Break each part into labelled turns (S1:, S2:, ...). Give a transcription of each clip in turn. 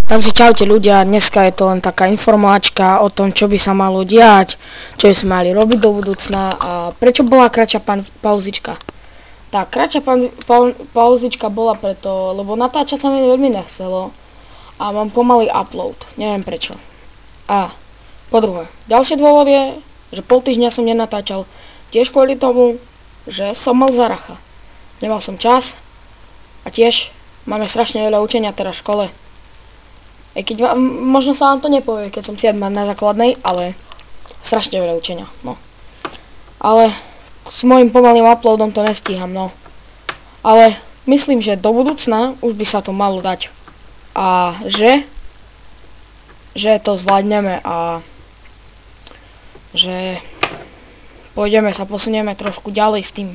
S1: Takže čaute ľudia, dneska je to len taká informáčka o tom, čo by sa malo diať, čo by sme mali robiť do budúcna a prečo bola kratšia pauzička. Tak, kratšia pauzička bola preto, lebo natáčať sa mi veľmi nechcelo a mám pomalý upload, neviem prečo. A po druhé, ďalší dôvod je, že pol týždňa som nenatáčal tiež kvôli tomu, že som mal zaracha. Nemal som čas a tiež máme strašne veľa učenia teraz v škole. Keď možno sa vám to nepovie, keď som 7 na základnej, ale strašne veľa učenia, no. Ale s môjim pomalým uploadom to nestíham, no. Ale myslím, že do budúcna už by sa to malo dať. A že to zvládneme a že posunieme trošku ďalej s tým.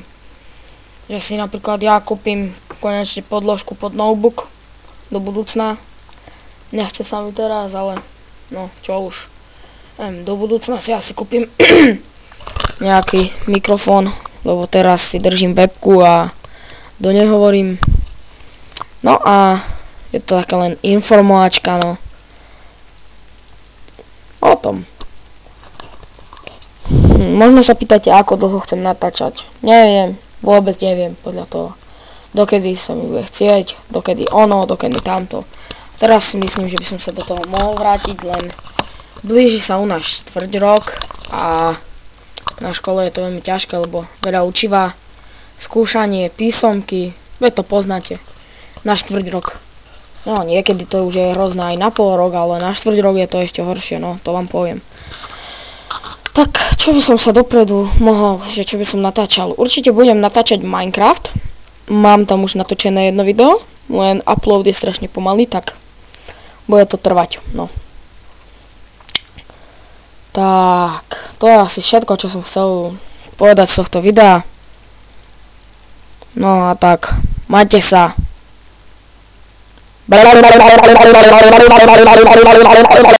S1: Že si napríklad ja kúpim konečne podložku pod notebook do budúcna. Nechce sa mi teraz, ale no čo už. Do budúcna si asi kúpim nejaký mikrofón, lebo teraz si držím webku a do nej hovorím. No a je to taká len informovačka, no. O tom. Možno sa pýtate, ako dlho chcem natáčať. Neviem, vôbec neviem podľa toho. Dokedy sa mi bude chcieť, dokedy ono, dokedy tamto. Teraz si myslím, že by som sa do toho mohol vrátiť, len blíži sa u nás štvrť rok a na škole je to veľmi ťažké, lebo veľa učiva, skúšanie, písomky, veď to poznáte, na štvrť rok. No niekedy to už je hrozné aj na pol rok, ale na štvrť rok je to ešte horšie, no to vám poviem. Tak, čo by som sa dopredu mohol, že čo by som natáčal? Určite budem natáčať Minecraft, mám tam už natočené jedno video, len upload je strašne pomalý, tak bude to trvať, no. Tak, to je asi všetko, čo som chcel povedať z tohto videa. No a tak, majte sa.